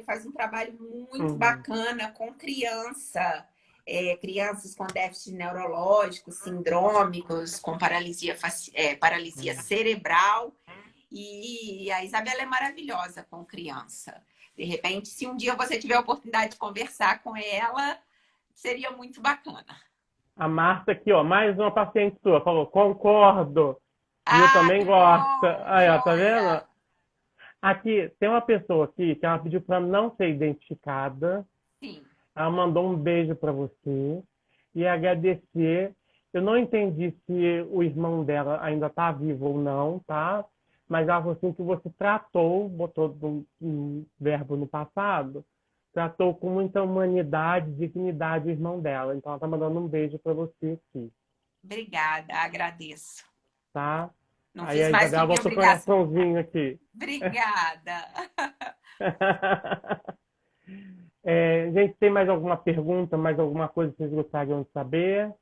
faz um trabalho muito Uhum. bacana com crianças com déficit neurológico, sindrômicos, com paralisia cerebral. E a Isabela é maravilhosa com criança. De repente, se um dia você tiver a oportunidade de conversar com ela, seria muito bacana. A Marta aqui, ó, mais uma paciente sua, falou, concordo. E eu Ah, também que gosto. bom, Aí, ó, tá vendo? joia! Aqui, tem uma pessoa aqui que ela pediu para não ser identificada. Sim, Ela mandou um beijo para você e agradecer. Eu não entendi se o irmão dela ainda está vivo ou não, tá? Mas ela falou assim que você tratou, botou um verbo no passado, tratou com muita humanidade, dignidade o irmão dela. Então ela tá mandando um beijo para você aqui, obrigada, agradeço. tá? Não Aí fiz a mais que Isabela minha botou obrigação. coraçãozinho aqui. Obrigada. Gente, tem mais alguma pergunta, mais alguma coisa que vocês gostariam de saber?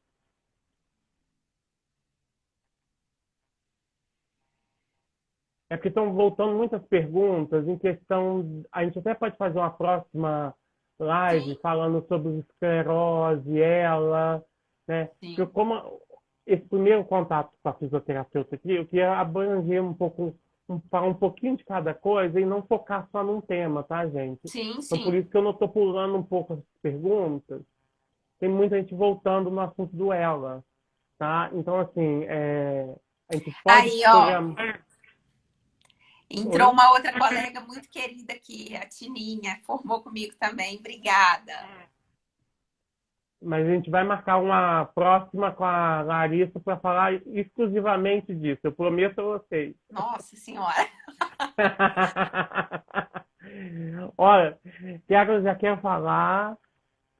É porque estão voltando muitas perguntas em questão. A gente até pode fazer uma próxima live Sim, falando sobre esclerose, ela, né? Porque sim, como esse primeiro contato com a fisioterapeuta aqui, eu queria abranger um pouco, falar um pouquinho de cada coisa e não focar só num tema, tá, gente? sim, Então, por sim. isso que eu não estou pulando um pouco as perguntas. Tem muita gente voltando no assunto do ela, tá? Então, assim, a gente pode Aí, ó, programar. entrou Oi? uma outra colega muito querida aqui, a Tininha, formou comigo também. Obrigada. Mas a gente vai marcar uma próxima com a Larissa para falar exclusivamente disso. Eu prometo a vocês. Nossa Senhora. Olha, já quero falar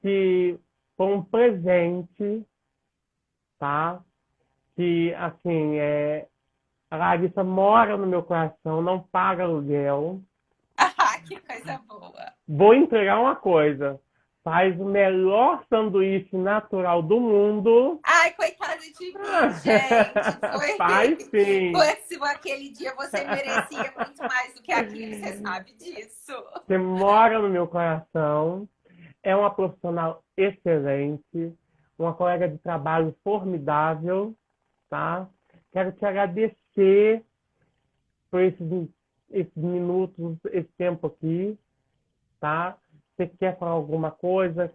que foi um presente, tá? Que, assim, a Larissa mora no meu coração, não paga aluguel. Ah, que coisa boa. Vou entregar uma coisa. Faz o melhor sanduíche natural do mundo. Ai, coitada de mim, gente. Faz sim. Aquele dia você merecia muito mais do que aquele, você sabe disso. Você mora no meu coração. É uma profissional excelente. Uma colega de trabalho formidável, tá? Quero te agradecer por esses minutos, esse tempo aqui, tá? Você quer falar alguma coisa?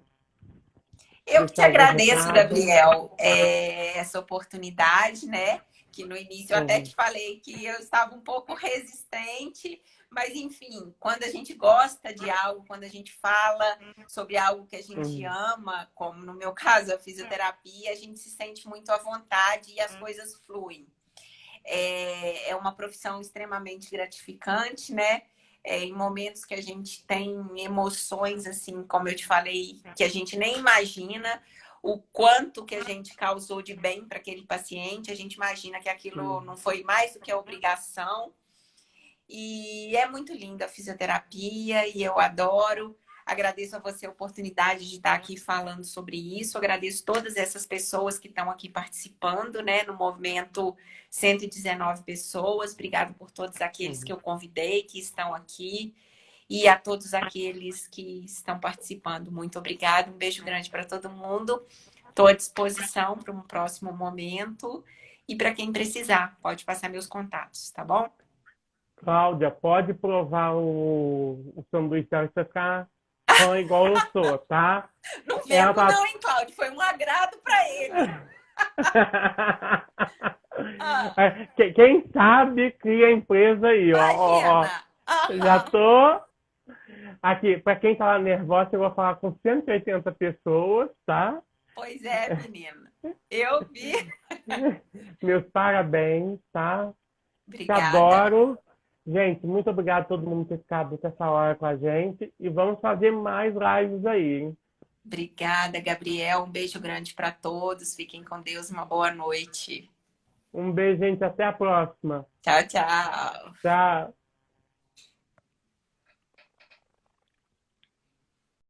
Eu que te Deixar algum agradeço, recado? Gabriel, essa oportunidade, né? Que no início eu até Uhum, te falei que eu estava um pouco resistente, mas enfim, quando a gente gosta de algo, quando a gente fala sobre algo que a gente uhum, ama, como no meu caso a fisioterapia, a gente se sente muito à vontade e as coisas fluem. É uma profissão extremamente gratificante, né? Em momentos que a gente tem emoções, assim, como eu te falei, que a gente nem imagina o quanto que a gente causou de bem para aquele paciente, a gente imagina que aquilo uhum. não foi mais do que a obrigação. E é muito linda a fisioterapia e eu adoro. Agradeço a você a oportunidade de estar aqui falando sobre isso. Agradeço todas essas pessoas que estão aqui participando, né, no movimento 119 pessoas. Obrigado por todos aqueles que Uhum. eu convidei, que estão aqui. E a todos aqueles que estão participando. Muito obrigada. Um beijo grande para todo mundo. Estou à disposição para um próximo momento. E para quem precisar, pode passar meus contatos, tá bom? Cláudia, pode provar o sanduíche dela que você ficar fã igual eu sou, tá? Não Ela vendo tá. não, hein, Cláudio? Foi um agrado para ele. Ah, Quem sabe cria empresa aí, ó, ó, ó. imagina. Já Aham. tô aqui, para quem tá nervosa, eu vou falar com 180 pessoas, tá? Pois é, menina. Eu vi. Meus parabéns, tá? Te Obrigada. adoro. Gente, muito obrigado a todo mundo ter ficado até essa hora com a gente. E vamos fazer mais lives aí, hein? Obrigada, Gabriel. Um beijo grande para todos. Fiquem com Deus. Uma boa noite. Um beijo, gente. Até a próxima. Tchau, tchau. Tchau.